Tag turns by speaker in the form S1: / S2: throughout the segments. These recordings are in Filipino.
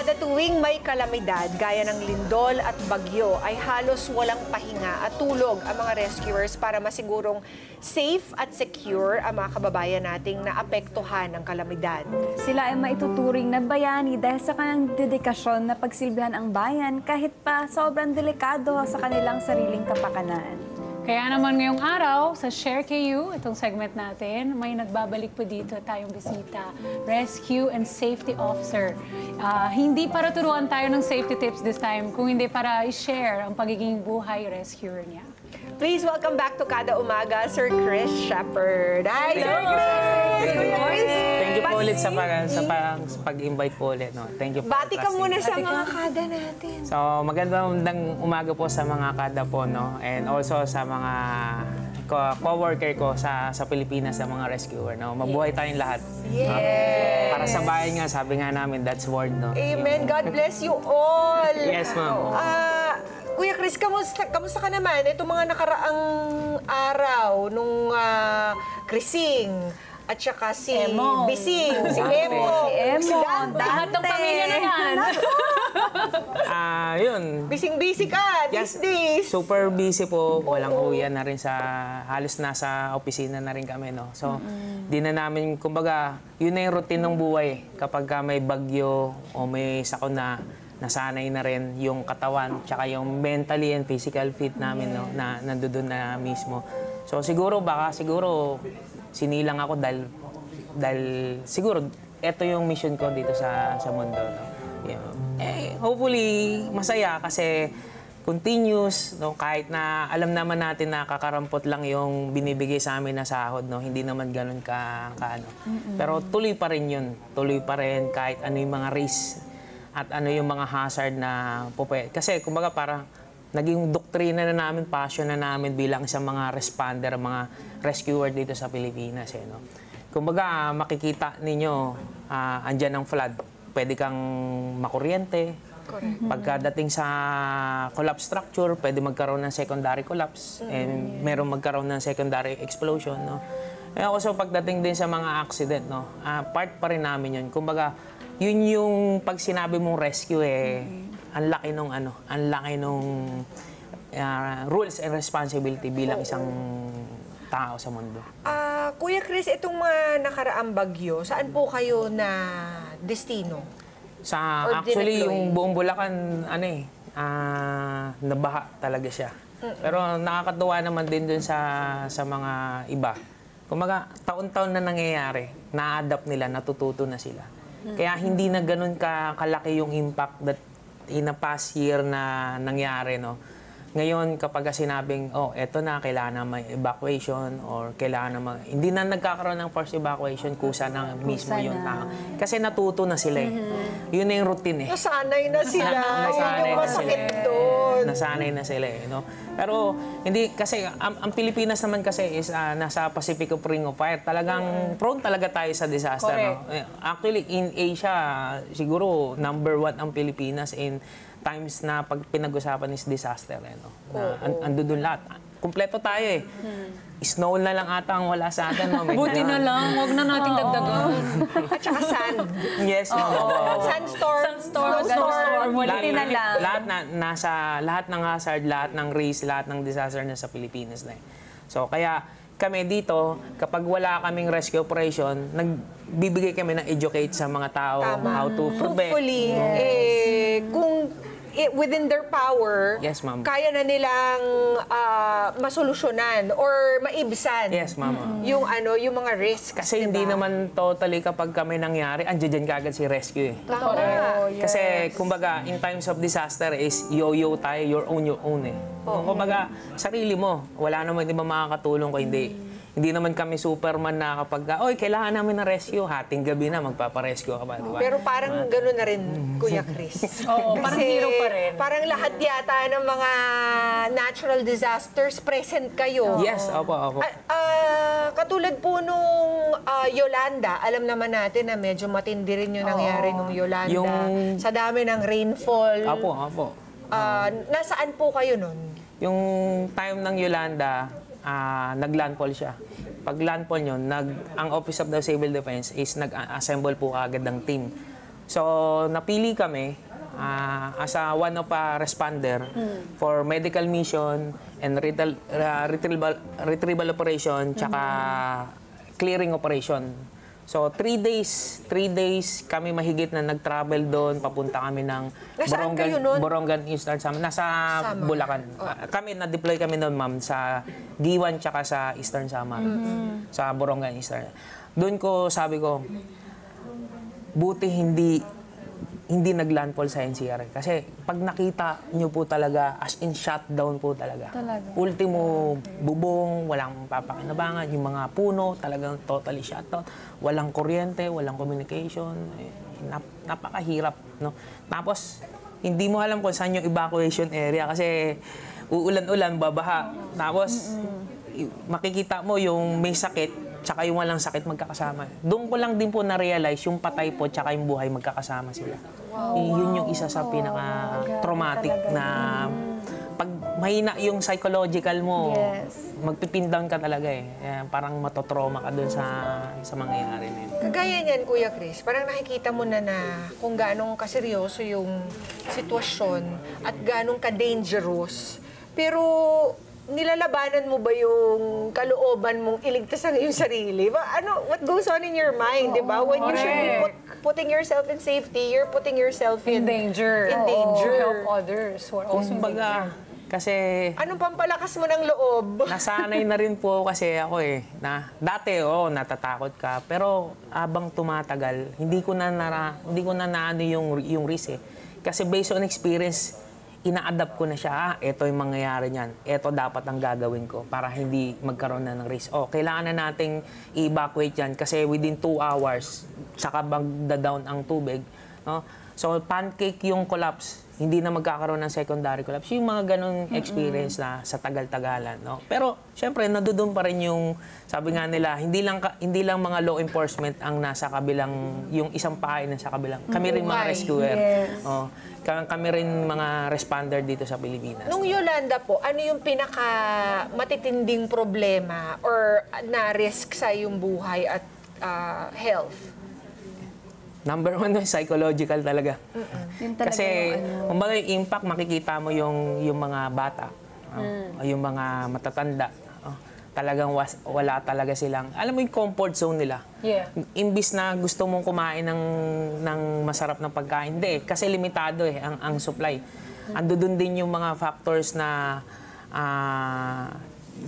S1: Kada tuwing may kalamidad gaya ng lindol at bagyo ay halos walang pahinga at tulog ang mga rescuers para masigurong safe at secure ang mga kababayan nating naapektuhan ng kalamidad.
S2: Sila ay maituturing na bayani dahil sa kanilang dedikasyon na pagsilbihan ang bayan kahit pa sobrang delikado sa kanilang sariling kapakanan.
S3: Kaya naman ngayong araw, sa Share KU, itong segment natin, may nagbabalik po dito tayong bisita, Rescue and Safety Officer. Hindi para turuan tayo ng safety tips this time, kung hindi para i-share ang pagiging buhay rescuer niya.
S1: Please welcome back to Kada Umaga, Sir Chris Shepherd. Hi, Sir Chris!
S4: Thank you po ulit sa pag-invite po ulit. No? Thank you po.
S1: Bati ka muna sa mga kada natin.
S4: So, magandang umaga po sa mga kada po, no? And also sa mga co-worker ko sa Pilipinas, sa mga rescuer. No? Mabuhay tayong lahat.
S1: Yes!
S4: Para sa bayan nga, sabi nga namin, that's word. No?
S1: Amen. God bless you all.
S4: Yes, ma'am.
S1: Kuya Chris, kamusta ka naman? Itong mga nakaraang araw nung Krising at saka si
S2: Emo.
S1: Bising, si
S4: Dante.
S1: Emo,
S2: Si Emo,
S3: Lahat ng pamilya na yan.
S4: Yun.
S1: Busy ka these days.
S4: Super busy po. Walang uwian na rin halos nasa opisina na rin kami, no? So, di na namin, kumbaga, yun na yung routine ng buhay. Kapag may bagyo o may sakuna, nasanay na rin yung katawan, tsaka yung mentally and physical fit namin, no, na nandoon na mismo. So siguro, sinilang ako dahil siguro, ito yung mission ko dito sa mundo. No? Hopefully, masaya kasi continuous, no, kahit na alam naman natin na kakarampot lang yung binibigay sa amin na sahod, no, hindi naman ganun ka ano. Pero tuloy pa rin yun. Tuloy pa rin kahit ano yung mga risk at ano yung mga hazard na pupe. Kasi kumbaga parang naging doktrina na namin, passion na namin bilang isang mga responder, mga rescuer dito sa Pilipinas. No? Kumbaga makikita ninyo, andyan ang flood. Pwede kang makuryente. Pagkadating sa collapse structure, pwede magkaroon ng secondary collapse. And meron magkaroon ng secondary explosion. No? Also pagdating din sa mga accident, no? Part pa rin namin yun. Kumbaga, yun yung pag sinabi mong rescue ang laki nung rules and responsibility bilang isang tao sa mundo.
S1: Kuya Chris, itong mga nakaraang bagyo, saan po kayo na destino?
S4: Actually, yung buong Bulacan, nabaha talaga siya. Pero nakakatuwa naman din dun sa mga iba. Kumaga, taon-taon na nangyayari, na-adapt nila, natututo na sila. Kaya hindi na ganun kalaki yung impact that in a past year na nangyari, no? Ngayon, kapag sinabing, eto na, kailangan na may evacuation or kailangan na hindi na nagkakaroon ng forced evacuation, kusa na mismo yung tao. Kasi natuto na sila Yun na yung routine
S1: Nasanay na sila. Yun yung masakit doon.
S4: Nasanay na sila no? Pero hindi, kasi ang Pilipinas naman kasi is nasa Pacific of Ring of Fire. Talagang prone talaga tayo sa disaster. No? Actually, in Asia, siguro #1 ang Pilipinas in times na pag pinag-usapan is disaster. No? Ando doon lahat. Kumpleto tayo Snow na lang ata ang wala sa atin. No?
S3: Buti na lang, huwag na nating dagdagan.
S1: At saka sand.
S4: Yes, ma'am.
S1: Sandstorm.
S2: Snowstorm. Buti na lang.
S4: Lahat ng hazard, lahat ng risk, lahat ng disaster na sa Pilipinas na So, kaya kami dito, kapag wala kaming rescue operation, nagbibigay kami ng educate sa mga tao how to prevent.
S1: Hopefully, kung within their power,
S4: Yes, ma'am.
S1: kaya na nilang masolusyonan or maibsan
S4: Yes, ma'am.
S1: yung mga risks.
S4: Kasi hindi naman totally kapag kami nangyari, andiyan dyan kaagad si rescue
S1: Tama.
S4: Kasi, kumbaga, in times of disaster is yo-yo tayo, your own Kumbaga, sarili mo. Wala naman iba makakatulong ko, hindi naman kami Superman na kapag, kailangan namin ng rescue, hating gabi na, magpaparescue ka pa, di ba?
S1: Pero parang gano'n na rin, Kuya Chris.
S3: Parang hero pa rin.
S1: Parang lahat yata ng mga natural disasters, present kayo.
S4: Yes, opo.
S1: Katulad po nung Yolanda, alam naman natin na medyo matindi rin yung nangyari nung Yolanda. Sa dami ng rainfall.
S4: Opo.
S1: Nasaan po kayo nun?
S4: Yung time ng Yolanda, nag-landfall siya. Pag landfall yun, ang Office of the Civil Defense is nag-assemble po agad ng team So, napili kami as a one of a responder for medical mission and retrieval operation tsaka clearing operation. So, 3 days kami mahigit na nag-travel doon. Papunta kami ng
S1: Nasaan kayo nun?
S4: Borongan Eastern Samar. Nasa
S1: Samar.
S4: Bulacan. Kami, na-deploy kami noon, ma'am, sa Giwan tsaka sa Eastern Samar. Sa Borongan Eastern. Doon ko, sabi ko, buti hindi nag-landfall sa NCR. Kasi pag nakita nyo po talaga, as in shutdown po talaga. Ultimo, bubong, walang papakinabangan, yung mga puno, talagang totally shutdown. Walang kuryente, walang communication. Napakahirap. No? Tapos, hindi mo alam kung saan yung evacuation area kasi uulan-ulan, babaha. Tapos, makikita mo yung may sakit, tsaka yung walang sakit magkakasama. Doon ko lang din po na-realize yung patay po tsaka yung buhay magkakasama sila. Yun yung isa sa pinaka-traumatic na pag mahina yung psychological mo, magpipindown ka talaga eh. Parang matotrauma ka doon sa mangyayari na yun.
S1: Kagaya niyan, Kuya Chris, parang nakikita mo na kung gaano kaseryoso yung sitwasyon at gaano ka-dangerous. Pero nilalabanan mo ba yung kalooban mong iligtas ang iyong sarili? What goes on in your mind, di ba? When you should be putting yourself in safety, you're putting yourself in
S3: danger.
S1: In danger.
S3: To help others who are also in danger.
S4: Kasi
S1: anong pampalakas mo ng loob?
S4: nasanay na rin po kasi ako na dati natatakot ka pero habang tumatagal hindi ko na naano yung risk eh. Kasi based on experience ina-adapt ko na siya, ito yung mangyayari niyan. Ito dapat ang gagawin ko para hindi magkaroon na ng risk. Kailangan na nating i-evacuate yan kasi within 2 hours, saka magda-down ang tubig. No? So, pancake yung collapse. Hindi na magkakaroon ng secondary collapse. Yung mga ganong experience na sa tagal-tagalan. No? Pero, syempre, nadudun pa rin yung, sabi nga nila, hindi lang mga law enforcement ang nasa kabilang, yung isang pahay na sa kabilang. Kami rin mga rescuer. Kami rin mga responder dito sa Pilipinas.
S1: Nung Yolanda po, ano yung pinaka matitinding problema or na risk sa iyong buhay at health?
S4: Number 1 yung psychological talaga. Kasi, kumbaga yung impact, makikita mo yung mga bata, yung mga matatanda. Talagang wala talaga silang, alam mo yung comfort zone nila. Imbis na gusto mong kumain ng masarap na pagkain, hindi. Kasi limitado ang supply. Ando dun din yung mga factors na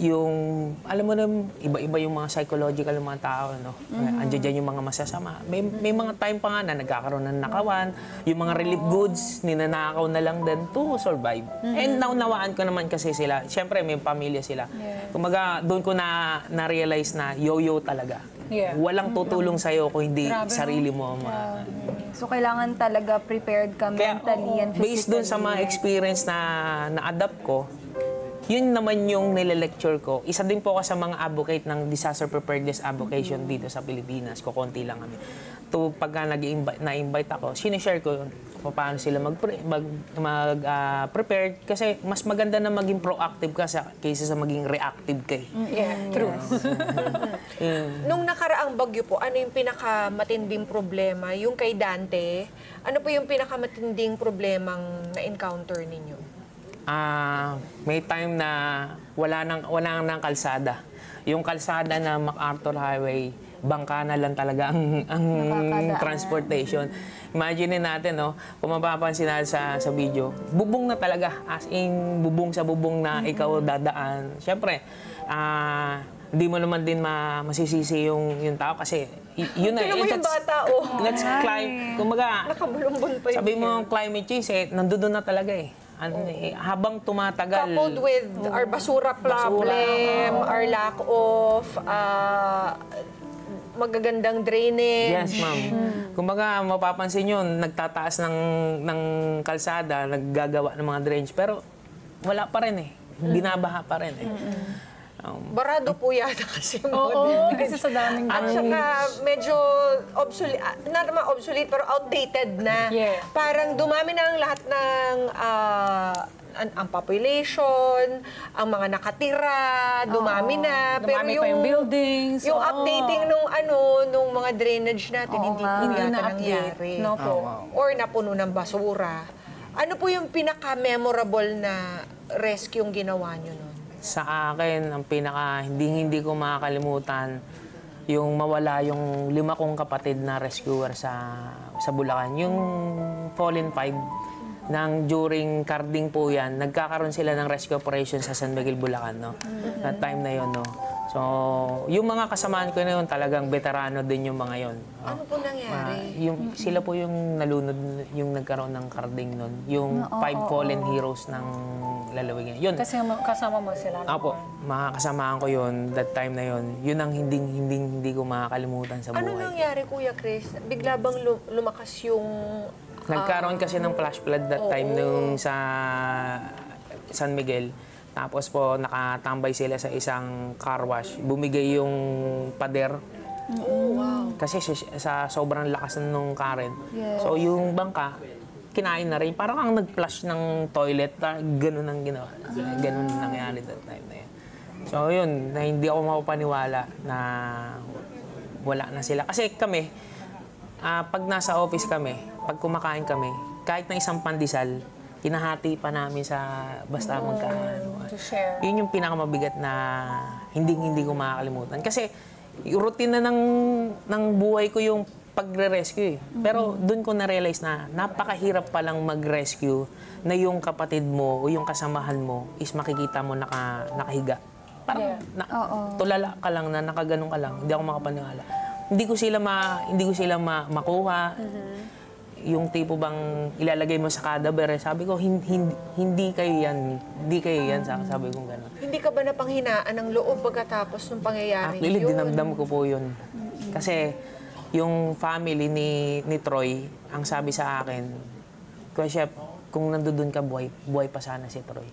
S4: yung, alam mo na, iba-iba yung mga psychological ng mga tao, no? Andiyan dyan yung mga masasama. May mga time pa nga na nagkakaroon ng nakawan, yung mga relief goods, ninanakaw na lang din to survive. And naunawaan ko naman kasi sila, syempre may pamilya sila. Kumaga, doon ko na-realize na yo-yo talaga. Walang tutulong sa'yo kung hindi sarili mo.
S2: So, kailangan talaga prepared ka mentally and physically.
S4: Based doon sa mga experience na na-adapt ko, yun naman yung nile-lecture ko. Isa din po ako sa mga advocate ng disaster preparedness advocation dito sa Pilipinas. Kukunti lang kami. Pagka na-invite ako, sinishare ko yun kung paano sila mag-prepared. Kasi mas maganda na maging proactive ka kaysa sa maging reactive ka.
S3: True.
S1: Nung nakaraang bagyo po, ano yung pinakamatinding problema? Yung kay Dante, ano po yung pinakamatinding problemang na-encounter ninyo?
S4: May time na wala nang kalsada. Yung kalsada na MacArthur Highway, bangka na lang talaga ang transportation. Imagine natin, no, kung mapapansin natin sa video, bubong na talaga. As in, bubong sa bubong na ikaw dadaan. Siyempre, hindi mo naman din masisisi yung tao kasi yun na.
S1: Tignan mo yung bata,
S4: Let's climb. Kumbaga,
S1: nakabulumbon pa yun.
S4: sabi mo climate change, nandoon na talaga habang tumatagal.
S1: Coupled with our basura problem, our lack of magagandang drainage.
S4: Yes, ma'am. Kumbaga, mapapansin nyo, nagtataas ng kalsada, naggagawa ng mga drainage, pero wala pa rin binabaha pa rin
S1: Barado po yata kasi
S3: Kasi sa daming
S1: at saka medyo obsolete, not naman obsolete, pero outdated na. Parang dumami na ang lahat ng ang population, ang mga nakatira, dumami na.
S3: Dumami pa yung buildings.
S1: Yung
S3: oo.
S1: updating nung mga drainage natin, hindi po
S3: Hindi
S1: yata
S3: na-update.
S1: nangyari.
S3: No po.
S1: Or napuno ng basura. Ano po yung pinaka-memorable na rescue yung ginawa nyo nun?
S4: Sa akin, ang pinaka hindi ko makakalimutan, yung mawala yung 5 kong kapatid na rescuer sa Bulacan. Yung Fallen 5, during carding po yan, nagkakaroon sila ng rescue operation sa San Miguel, Bulacan, no? That time na yun, no? So, yung mga kasamaan ko na yun, talagang veterano din yung mga yun.
S1: Ano po nangyari?
S4: Sila po yung nalunod, yung nagkaroon ng carding nun. Yung 5 fallen heroes ng lalawigan. Yun.
S3: Kasi kasama mo sila.
S4: Apo, makakasamaan ko yun, that time na yun. Yun ang hindi ko makakalimutan sa buhay.
S1: Ano nangyari, Kuya Chris? Bigla bang lumakas yung...
S4: Nagkaroon kasi ng flash flood that time nung sa San Miguel. Tapos po, nakatambay sila sa isang car wash. Bumigay yung pader. Kasi sa sobrang lakas nung current. So yung bangka, kinain na rin. Parang ang nag-flush ng toilet. Ganun ang ginawa. Ganun ang nangyari that time na yun. So yun, na hindi ako mapapaniwala na wala na sila. Kasi kami, pag nasa office kami, pag kumakain kami, kahit na isang pandesal, hinahati pa namin sa basta magkaano.
S3: To share.
S4: Yun yung pinakamabigat na hindi ko makakalimutan. Kasi yung routine na ng buhay ko yung pagre-rescue eh. Pero doon ko na-realize na napakahirap palang mag-rescue na yung kapatid mo o yung kasamahan mo is makikita mo nakahiga. Parang tulala ka lang na nakaganon ka lang. Hindi ako makapaniwala. Hindi ko sila makuha. Yung tipo bang ilalagay mo sa cadaver, sabi ko, hindi kayo yan, sabi ko gano'n.
S1: Hindi ka ba napanghinaan ng loob pagkatapos ng pangyayari
S4: Actually,
S1: yun?
S4: dinamdam ko po yun. Kasi yung family ni Troy, ang sabi sa akin, Kuya Chef, kung nandoon ka, buhay pa sana si Troy.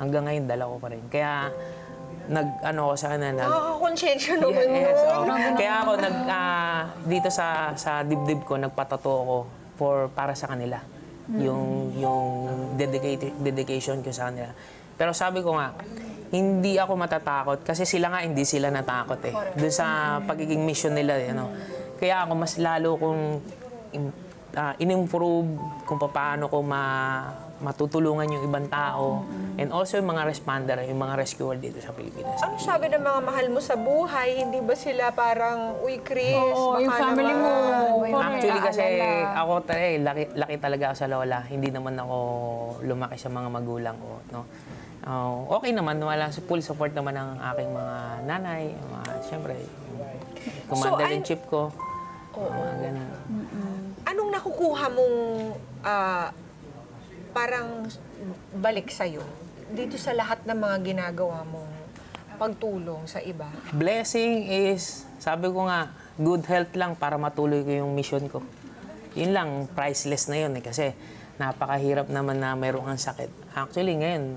S4: Hanggang ngayon, dala ko pa rin. Kaya, nag-ano ko sana,
S1: Nakakakonsensya naman mo.
S4: Kaya ako, dito sa dibdib ko, nagpatato ako para sa kanila. Yung dedication ko sa kanila. Pero sabi ko nga, hindi ako matatakot kasi hindi sila natakot eh. Doon sa pagiging mission nila, Kaya ako mas lalo kong in-improve kung paano ko matutulungan yung ibang tao. And also yung mga responder, yung mga rescuer dito sa Pilipinas.
S1: Ano sabi ng mga mahal mo sa buhay? Hindi ba sila parang, uy, Chris,
S3: Oo,
S1: baka
S3: yung family mo.
S4: Actually kasi ako laki talaga ako sa lola. Hindi naman ako lumaki sa mga magulang ko, no. Okay naman, full support naman ng aking mga nanay, siyempre, commander-in-chief ko. Mga ganun.
S1: Anong nakukuha mong parang balik sa'yo dito sa lahat ng mga ginagawa mong pagtulong sa iba?
S4: Blessing is, sabi ko nga, good health lang para matuloy ko yung mission ko. Yun lang, priceless na yun eh, kasi napakahirap naman na mayroong ang sakit. Actually ngayon,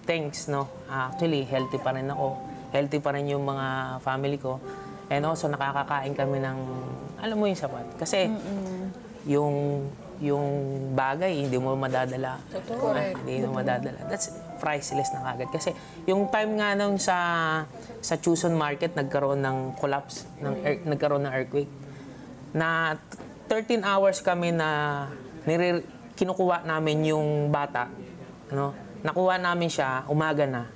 S4: thanks, no? Actually, healthy pa rin ako. Healthy pa rin yung mga family ko. And also, nakakakain kami ng, alam mo yung sapat. Kasi, yung bagay, hindi mo madadala. Hindi mo madadala. That's priceless na kagad. Kasi, yung time nga nung sa Chuson Market, nagkaroon ng collapse, nagkaroon ng earthquake. Na 13 hours kami na kinukuha namin yung bata. No? Nakuha namin siya, umaga na.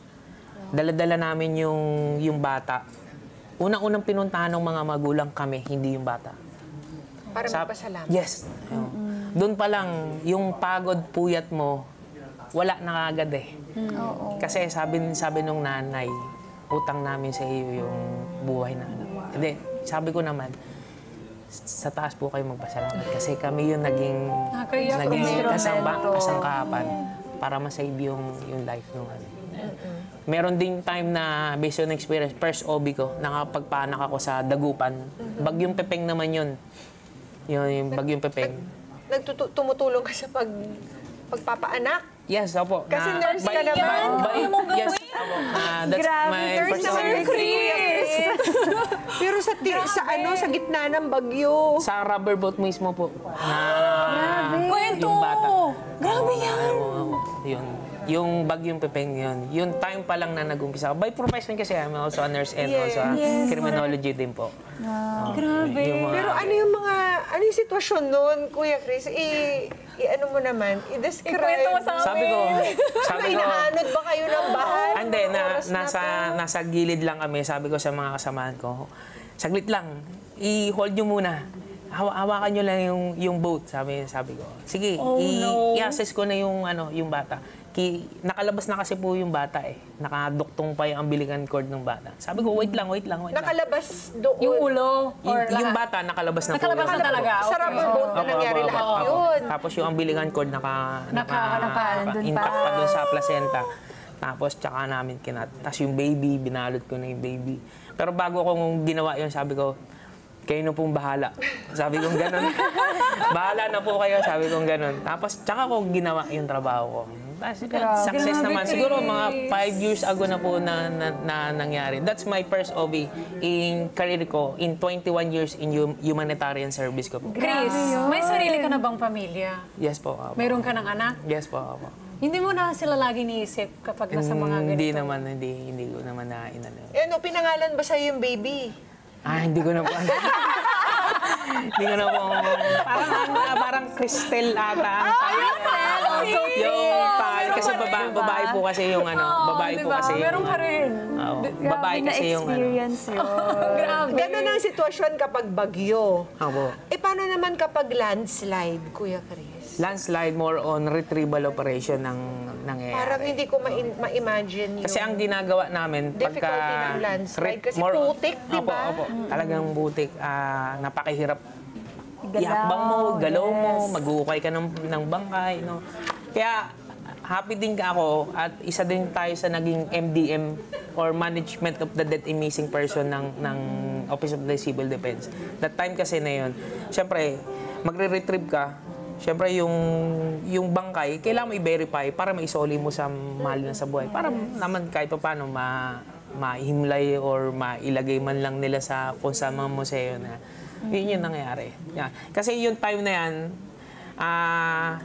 S4: Dala-dala namin yung bata. Unang-unang pinuntahan ng mga magulang kami, hindi yung bata.
S1: Para magpasalamat?
S4: Yes. Doon pa lang, yung pagod, puyat mo, wala na kagad eh. Kasi sabi nung nanay, utang namin sa iyo yung buhay na anak. Hindi, sabi ko naman, sa taas po kayo magpasalamat kasi kami yung naging kasangkapan para masave yung life nung ano. Meron ding time na based on experience, first OB ko, nakapagpaanak ako sa Dagupan. Bagyong Pepeng naman yun. Yung Bagyong Pepeng.
S1: Tumutulong ka sa pagpapaanak?
S4: Yes, opo.
S1: Kasi nurse ka naman.
S4: Yes, opo. That's my
S1: Nurse naman
S4: personal
S1: yung Chris. Pero sa gitna ng bagyo.
S4: Sa rubber boat mismo po.
S3: Kwento!
S4: Yung bata.
S3: Grabe yan!
S4: yun. Yung bagyong Pepeng yun. Yung time pa lang na nag-umpisa. By profession kasi, I'm also a nurse and also a criminology din po.
S3: Grabe.
S1: Pero ano yung sitwasyon nun, Kuya Chris? Ano mo naman, i-describe.
S2: Ikwento mo sa
S4: Sabi ko,
S1: Inaanod ba kayo ng bahay?
S4: Hindi,
S1: Oras na to?
S4: nasa gilid lang kami. Sabi ko sa mga kasamahan ko, saglit lang, i-hold nyo muna. Hawakan nyo lang yung boat, sabi ko. Sige, i-assess ko na yung bata. Nakalabas na kasi po yung bata eh. Nakaduktong pa yung umbilical cord ng bata. Sabi ko, wait lang.
S1: Nakalabas doon.
S3: Yung ulo or
S4: Yung
S3: lahat?
S4: bata, nakalabas na
S3: Nakalabas
S4: po.
S3: na talaga.
S1: Sa rubber boat na nangyari lahat yun.
S4: Tapos yung umbilical cord
S2: nandun
S4: intact
S2: pa.
S4: pa dun sa placenta. Tapos tsaka namin kinat. Tapos yung baby, binalot ko na yung baby. Pero bago ko ginawa yun, sabi ko, kayo na pong bahala. Sabi kong gano'n. Bahala na po kayo, sabi kong gano'n. Tapos tsaka ko ginawa yung trabaho ko. Success naman. Siguro mga 5 years ago na po na nangyari. That's my first OB in career ko in 21 years in humanitarian service ko po.
S3: Chris, may sarili ka na bang pamilya?
S4: Yes po. Apo.
S3: Mayroon ka ng anak?
S4: Yes po. Apo.
S3: Hindi mo na sila lagi niisip kapag nasa mga ganito?
S4: Hindi ko naman na inano.
S1: Pinangalan ba sa'yo yung baby?
S4: Hindi ko na po. Hindi ko na po. Parang Cristel ata. Yung kasi babae po kasi yung babae po kasi yung.
S3: Meron ka rin.
S4: Babae kasi yung
S2: experience yun.
S3: Grabe.
S1: Ganun ang sitwasyon kapag bagyo.
S4: Opo.
S1: Paano naman kapag landslide, Kuya Chris?
S4: Landslide more on retrieval operation ng nangyayari.
S1: Parang hindi ko ma-imagine yung
S4: Kasi ang ginagawa namin
S1: difficulty ng landslide. Kasi putik, di ba?
S4: Opo. Talagang butik. Napakahirap.
S2: Galaw,
S4: Ihakbang mo, galaw mo,
S2: yes.
S4: mag-uukay ka ng bangkay. No? Kaya happy din ka ako at isa din tayo sa naging MDM or Management of the Dead and Missing Person ng Office of the Civil Defense. That time kasi na yun, syempre, magre-retrieve ka. Syempre, yung bangkay, kailangan mo i-verify para maisoli mo sa mahal na sa buhay. Para naman kahit pa paano maihimlay or mailagay man lang nila sa kung sa mga museo na yun yung nangyari. Yan. Kasi yung time na yan,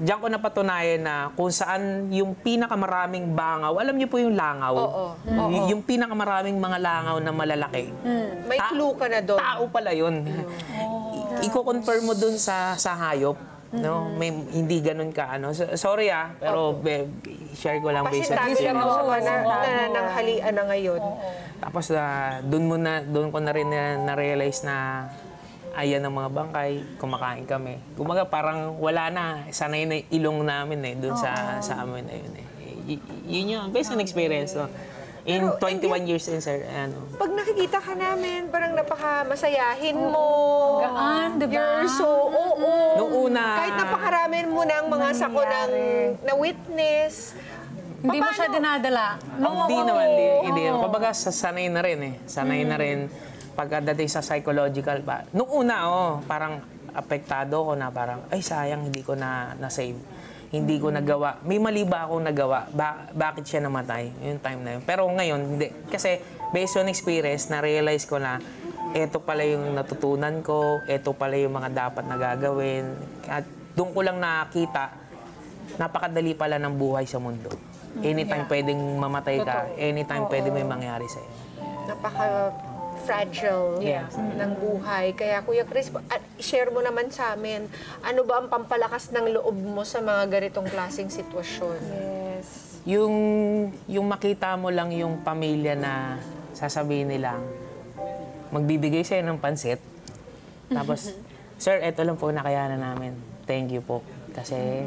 S4: diyan ko napatunayan na kung saan yung pinakamaraming bangaw, alam niyo po yung langaw?
S1: Oo.
S4: Yung pinakamaraming mga langaw na malalaki.
S1: May clue ka na doon.
S4: Tao pala yun. Iko-confirm mo dun sa hayop. No, hindi ganun ka sorry pero share ko lang based on
S1: Pasitabi
S4: experience.
S1: mo na nanghalian na ngayon.
S4: Tapos doon ko na rin na-realize na ayan ang mga bangkay, kumakain kami. Kumaga parang wala na, sanay na ilong namin doon sa amin na yun Yun yung based on experience. No? In 21 years in sir,
S1: Pag nakikita ka namin, parang napaka-masayahin mo.
S3: Gaan, di ba?
S1: You're so,
S4: Nung una,
S1: kahit napakarami mo ng mga sako ng na-witness.
S3: Hindi mo siya dinadala.
S4: hindi naman, hindi. Kumbaga sanay na rin Sanay na rin pagdating sa psychological pa. Nung una, parang apektado ko na parang, ay sayang, hindi ko na-save. Hindi ko nagawa. May mali ba akong nagawa? Bakit siya namatay? Yung time na yun. Pero ngayon, hindi. Kasi based on experience, na-realize ko na eto pala yung natutunan ko, eto pala yung mga dapat na gagawin. At doon ko lang nakita, napakadali pala ng buhay sa mundo. Anytime pwedeng mamatay ka, anytime pwede may mangyari sa'yo.
S1: Fragile ng buhay. Kaya Kuya Chris, share mo naman sa amin, ano ba ang pampalakas ng loob mo sa mga ganitong klaseng sitwasyon?
S2: Yes.
S4: Yung makita mo lang yung pamilya na sasabihin nila, magbibigay sa'yo ng pansit. Tapos, sir, eto lang po nakayanan namin. Thank you po. Kasi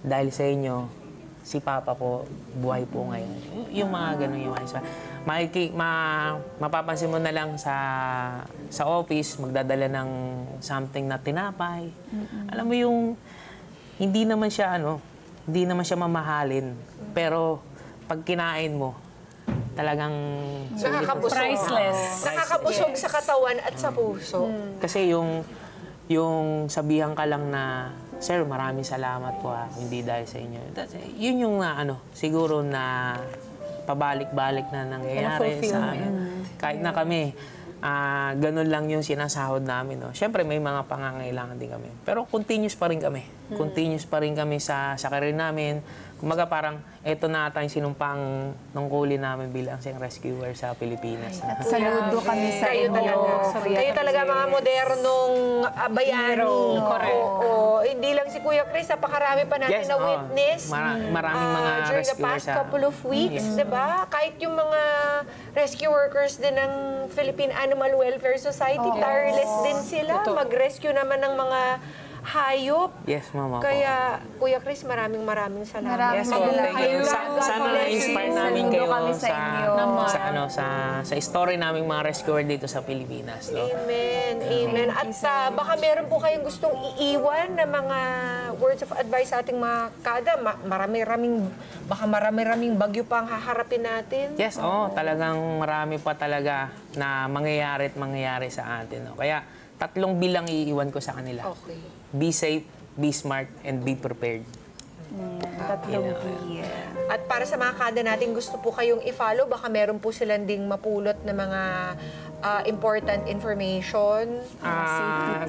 S4: dahil sa inyo, si Papa po, buhay po ngayon. Yung mga ganun yung ayos. Mapapansin mo na lang sa office, magdadala ng something na tinapay. Alam mo yung, hindi naman siya mamahalin. Pero pag kinain mo, talagang
S1: Nakakabusog.
S3: Priceless.
S1: Nakakabusog sa katawan at sa puso.
S4: Kasi yung sabihan ka lang na, sir, maraming salamat po hindi dahil sa inyo. Yun yung siguro na pabalik-balik na nangyayari sa amin. Kahit na kami, ganun lang yung sinasahod namin. No? Siyempre, may mga pangangailangan din kami. Pero continuous pa rin kami. Continuous pa rin kami sa career namin. Kumaga parang, eto na ata yung sinumpang nungkulin namin bilang isang rescuer sa Pilipinas.
S2: At saludo kami sa
S1: Kayo
S2: inyo.
S1: talaga. Kayo talaga mga modernong bayani.
S3: Correct.
S1: Oo. Hindi lang si Kuya Chris, napakarami pa natin na
S4: oo.
S1: witness.
S4: Maraming mga
S1: during the
S4: rescuers
S1: past couple of weeks, di ba? Kahit yung mga rescue workers din ng Philippine Animal Welfare Society, tireless din sila. Mag-rescue naman ng mga hayop.
S4: Yes, ma'am. Opo.
S1: Kaya, Kuya Chris, maraming salamat.
S2: Maraming
S4: Yes,
S2: salamat.
S4: thank you.
S2: God
S4: Sana
S2: bless
S4: na-inspire
S2: you.
S4: namin
S2: Saludo
S4: kayo
S2: kami sa inyo.
S4: sa story naming mga rescuer dito sa Pilipinas. No?
S1: Amen. Amen. At baka meron po kayong gustong iiwan na mga words of advice sa ating mga kada. Baka marami-raming bagyo pa ang haharapin natin.
S4: Yes, talagang marami pa talaga na mangyayari sa atin. No? Kaya 3 bilang iiwan ko sa kanila.
S1: Okay.
S4: Be safe, be smart, and be prepared.
S2: Tatlong year.
S1: At para sa mga kada natin, gusto po kayong i-follow. Baka meron po silang ding mapulot na mga important information.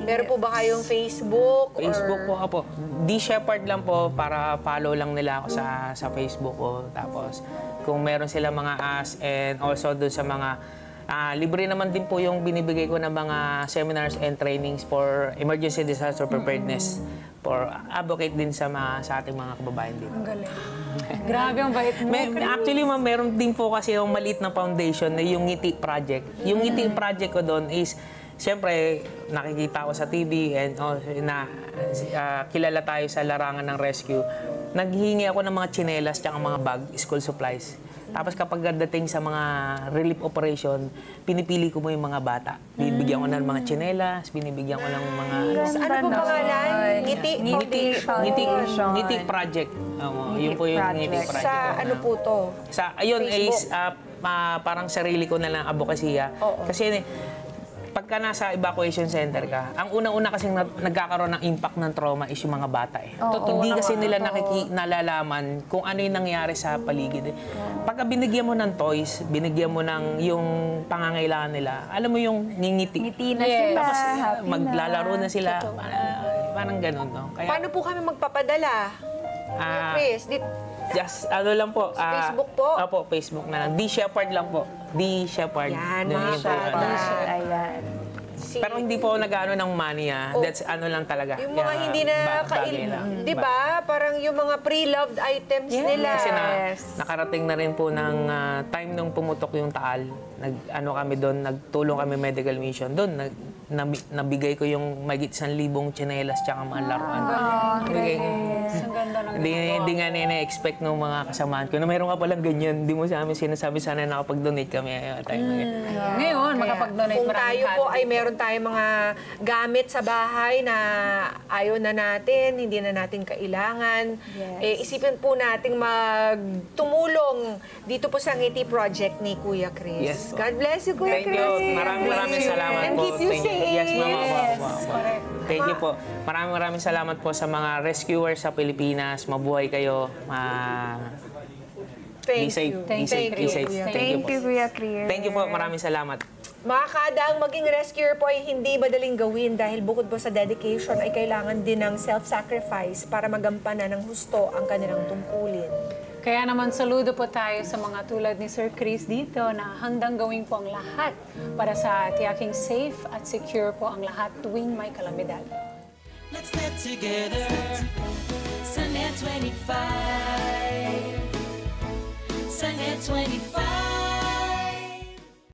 S1: Meron po ba kayong Facebook?
S4: Facebook po, apo. D. Shepherd lang po para follow lang nila ako sa Facebook ko. Tapos, kung meron sila mga ask and also doon sa mga libre naman din po yung binibigay ko ng mga seminars and trainings for emergency disaster preparedness for advocate din sa ating mga kababayan dito.
S3: Ang galing. Grabe ang bait mo.
S4: Actually, ma'am, meron din po kasi yung maliit na foundation na yung Ngiti Project. Yung Ngiti Project ko doon is, siyempre, nakikita ko sa TV and kilala tayo sa larangan ng rescue. Naghihingi ako ng mga tsinelas at mga bag, school supplies. Tapos kapag dating sa mga relief operation, pinipili ko mo yung mga bata. Binibigyan ko ng mga tsinelas, binibigyan ko ng mga...
S1: Ano po pangalan?
S4: Ngiti Project. Yun po yung Ngiti Project.
S1: Sa ano po to?
S4: Ayun
S1: Facebook?
S4: is parang sarili ko na lang advokasya. Kasi pagka nasa evacuation center ka, ang unang-una kasing nagkakaroon ng impact ng trauma is yung mga bata eh. Hindi kasi nila nalalaman kung ano yung nangyari sa paligid. Pagka binigyan mo ng toys, binigyan mo ng yung pangangailangan nila, alam mo yung ngingiti.
S2: Ngiti na sila.
S4: Tapos
S2: Happy
S4: maglalaro na sila. Parang ganun, no? Kaya,
S1: Paano po kami magpapadala? Chris,
S4: just, ano lang po.
S1: Facebook po?
S4: Opo, Facebook na lang. D. Shepherd lang po. D. Shepherd.
S1: Yan,
S4: Yun
S1: mga
S4: yung po, ano.
S2: Ayan.
S4: Pero hindi po nag-ano ng money That's ano lang talaga.
S1: Yung mga hindi na
S4: bagay lang.
S1: di ba? Parang yung mga pre-loved items nila.
S4: Kasi nakarating na rin po ng time nung pumutok yung Taal. Kami doon, nagtulong kami medical mission doon. Nabigay ko yung mahigit 1,000 tsinelas tsaka mga laruan.
S3: Ang ganda ng
S4: Hindi nga na-expect ng mga kasamaan ko na mayroon ka palang ganyan. Hindi mo sa amin sinasabi sana nakapag-donate kami.
S3: Ngayon, makapag-donate
S1: Kung
S3: maraming
S1: tayo po ay meron tayong mga gamit sa bahay na ayaw na natin, hindi na natin kailangan, isipin po nating magtumulong dito po sa Ngiti Project ni Kuya Chris.
S4: Yes.
S1: God bless you, Kuya
S4: Thank
S1: Chris.
S4: you. Maraming salamat
S1: And
S4: po.
S1: keep you
S4: Thank you.
S1: safe.
S4: Yes, ma'am. Thank you po. Maraming salamat po sa mga rescuers sa Pilipinas. Mabuhay kayo. Be safe. Be safe. Be safe.
S2: Thank you, Kuya Chris.
S4: Thank you po. Maraming salamat.
S1: Mga kada, ang maging rescuer po ay hindi madaling gawin dahil bukod po sa dedication ay kailangan din ng self-sacrifice para magampanan ng husto ang kanilang tungkulin.
S3: Kaya naman saludo po tayo sa mga tulad ni Sir Chris dito na handang gawin po ang lahat para sa tiyaking safe at secure po ang lahat tuwing may kalamidad.
S5: Let's get together. Sunnet 25. Sunnet 25.